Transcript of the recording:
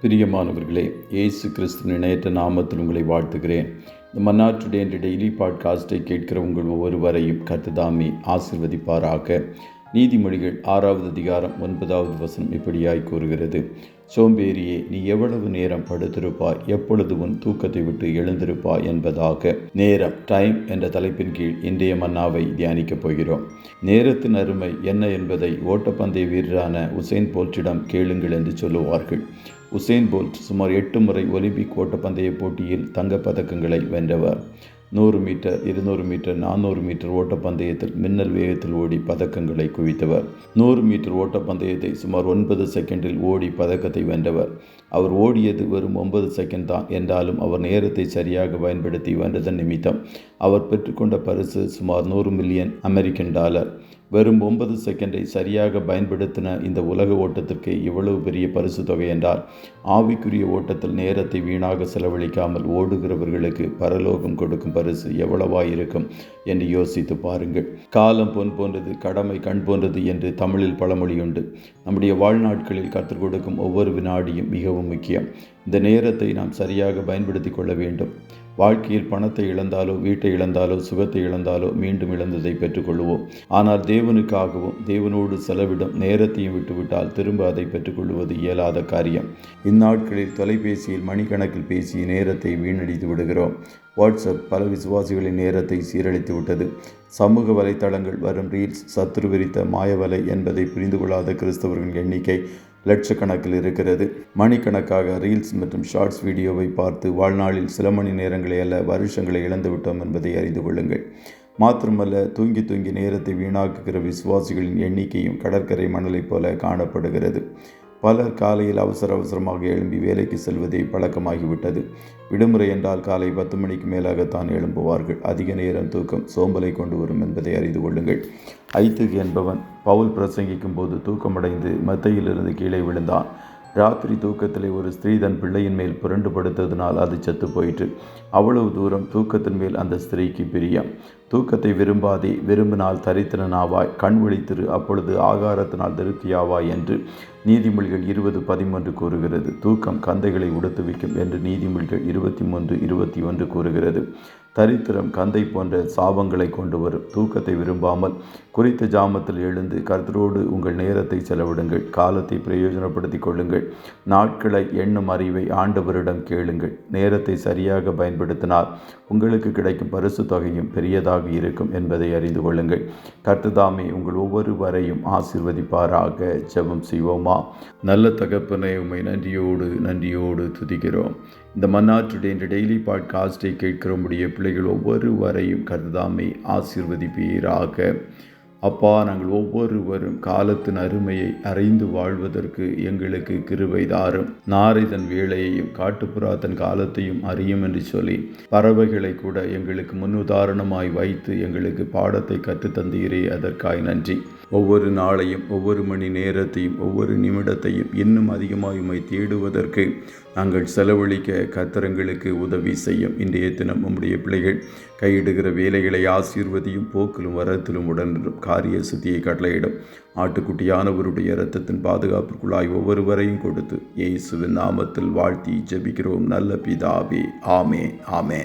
பிரியமானவர்களே, இயேசு கிறிஸ்துவின் இணையற்ற நாமத்தில் உங்களை வாழ்த்துகிறேன். இந்த மன்னா டுடே என்ற டெய்லி பாட்காஸ்ட்டை கேட்கிற உங்கள் ஒவ்வொருவரையும் கர்த்தர் ஆசீர்வதிப்பாராக. நீதிமொழிகள் 6வது அதிகாரம் 9வது வசனம் இப்படியாய் கூறுகிறது: சோம்பேறியே, நீ எவ்வளவு நேரம் படுத்திருப்பாய், எப்பொழுது உன் தூக்கத்தை விட்டு எழுந்திருப்பாய் என்பதாக. நேரம், டைம் என்ற தலைப்பின் கீழ் இன்றைய மன்னாவை தியானிக்கப் போகிறோம். நேரத்தின் அருமை என்ன என்பதை ஓட்டப்பந்தய வீரரான உசேன் போல்ட்டிடம் கேளுங்கள் என்று சொல்லுவார்கள். உசேன் போல்ட் சுமார் 8 முறை ஒலிம்பிக் ஓட்டப்பந்தய போட்டியில் தங்கப்பதக்கங்களை வென்றவர். 100 மீட்டர், 200 மீட்டர், 400 மீட்டர் ஓட்டப்பந்தயத்தில் மின்னல் வேகத்தில் ஓடி பதக்கங்களை குவித்தவர். 100 மீட்டர் ஓட்டப்பந்தயத்தை சுமார் 9 செகண்டில் ஓடி பதக்கத்தை வென்றவர். அவர் ஓடியது வெறும் 9 செகண்ட் தான் என்றாலும் அவர் நேரத்தை சரியாக பயன்படுத்தி வென்றதன் நிமித்தம் அவர் பெற்றுக்கொண்ட பரிசு சுமார் 100 மில்லியன் அமெரிக்கன் டாலர். வெறும் 9 செகண்டை சரியாக பயன்படுத்தின இந்த உலக ஓட்டத்திற்கு இவ்வளவு பெரிய பரிசு தொகை என்றால், ஆவிக்குரிய ஓட்டத்தில் நேரத்தை வீணாக செலவழிக்காமல் ஓடுகிறவர்களுக்கு பரலோகம் கொடுக்கும் பரிசு எவ்வளவாயிருக்கும் என்று யோசித்து பாருங்கள். காலம் பொன் போன்றது, கடமை கண் போன்றது என்று தமிழில் பழமொழியுண்டு. நம்முடைய வாழ்நாட்களில் கற்றுக் கொடுக்கும் ஒவ்வொரு வினாடியும் மிகவும் முக்கியம். இந்த நேரத்தை நாம் சரியாக பயன்படுத்தி கொள்ள வேண்டும். வாழ்க்கையில் பணத்தை இழந்தாலோ, வீட்டை இழந்தாலோ, சுகத்தை இழந்தாலோ மீண்டும் இழந்ததை பெற்றுக்கொள்வோம். ஆனால் தேவனுக்காகவும் தேவனோடு செலவிடும் நேரத்தையும் விட்டுவிட்டால் திரும்ப அதை பெற்றுக்கொள்வது இயலாத காரியம். இந்நாட்களில் தொலைபேசியில் மணிக்கணக்கில் பேசி நேரத்தை வீணடித்து விடுகிறோம். வாட்ஸ்அப் பல விசுவாசிகளின் நேரத்தை சீரழித்து விட்டது. சமூக வலைத்தளங்கள் வரும் ரீல்ஸ் சத்துருவிரித்த மாயவலை என்பதை புரிந்து கொள்ளாத கிறிஸ்தவர்களின் எண்ணிக்கை லட்சக்கணக்கில் இருக்கிறது. மணிக்கணக்காக ரீல்ஸ் மற்றும் ஷார்ட்ஸ் வீடியோவை பார்த்து வாழ்நாளில் சில மணி நேரங்களை அல்ல வருஷங்களை இழந்துவிட்டோம் என்பதை அறிந்து கொள்ளுங்கள். மாத்திரமல்ல, தூங்கி தூங்கி நேரத்தை வீணாக்குகிற விசுவாசிகளின் எண்ணிக்கையும் கடற்கரை மணலைப் போல காணப்படுகிறது. பலர் காலையில் அவசரமாக எழும்பி வேலைக்கு செல்வதே பழக்கமாகிவிட்டது. விடுமுறை என்றால் காலை 10 மணிக்கு மேலாகத்தான் எழும்புவார்கள். அதிக நேரம் தூக்கம் சோம்பலை கொண்டு வரும் என்பதை அறிந்து கொள்ளுங்கள். ஐத்துக்கு என்பவன் பவுல் பிரசங்கிக்கும் போது தூக்கமடைந்து மெத்தையிலிருந்து கீழே விழுந்தான். ராத்திரி தூக்கத்திலே ஒரு ஸ்திரீ தன் பிள்ளையின் மேல் புரண்டு படுத்ததினால் அது செத்து போயிற்று. அவ்வளவு தூரம் தூக்கத்தின் மேல் அந்த ஸ்திரீக்கு பிரியம். தூக்கத்தை விரும்பாதே, விரும்பினால் தரித்திரனாவாய். கண் விழித்திரு, அப்பொழுது ஆகாரத்தினால் திருப்தியாவாய் என்று நீதிமொழிகள் 20:13 கூறுகிறது. தூக்கம் கந்தைகளை உடுத்துவிக்கும் என்று நீதிமொழிகள் 23:21 கூறுகிறது. தரித்திரம் கந்தை போன்ற சாபங்களை கொண்டு வரும். தூக்கத்தை விரும்பாமல் குறித்த ஜாமத்தில் எழுந்து கர்த்தரோடு உங்கள் நேரத்தை செலவிடுங்கள். காலத்தை பிரயோஜனப்படுத்திக் கொள்ளுங்கள். நாட்களை எண்ணும் அறிவை ஆண்டவரிடம் கேளுங்கள். நேரத்தை சரியாக பயன்படுத்தினால் உங்களுக்கு கிடைக்கும் பரிசு தொகையும் பெரியதாக இருக்கும் என்பதை அறிந்து கொள்ளுங்கள். கர்த்தர் உங்கள் ஒவ்வொருவரையும் ஆசீர்வதிப்பாராக. ஜெபம் செய்வோமா? நல்ல தகப்பனே, உம்மை நன்றியோடு துதிக்கிறோம். இந்த மன்னா டுடே என்ற டெய்லி பாட்காஸ்ட்டை கேட்கிறோமுடைய பிள்ளைகள் ஒவ்வொருவரையும் கர்த்தர் ஆசீர்வதிப்பீராக. அப்பா, நாங்கள் ஒவ்வொருவரும் காலத்தின் அருமையை அறிந்து வாழ்வதற்கு எங்களுக்கு கிருபை தாரும். நாரை தன் வேளையையும் காட்டுப்புறா தன் காலத்தையும் அறியும் என்று சொல்லி பறவைகளை கூட எங்களுக்கு முன்னுதாரணமாய் வைத்து எங்களுக்கு பாடத்தை கற்றுத்தந்தீரே, அதற்காய் நன்றி. ஒவ்வொரு நாளையும், ஒவ்வொரு மணி நேரத்தையும், ஒவ்வொரு நிமிடத்தையும் இன்னும் அதிகமாக உம்மை தேடுவதற்கு நாங்கள் செலவழிக்க கர்த்தருக்கு உதவி செய்யும். இன்றைய தினம் உம்முடைய பிள்ளைகள் கையிடுகிற வேலைகளை ஆசீர்வதியும். போக்கிலும் வரத்திலும் உடனும் காரிய சுத்தியை கட்டளையிடும். ஆட்டுக்குட்டியானவருடைய இரத்தத்தின் பாதுகாப்பிற்குள்ளாய் ஒவ்வொருவரையும் கொடுத்து இயேசுவின் நாமத்தில் வாழ்த்தி ஜெபிக்கிறோம் நல்ல பிதாவே. ஆமே.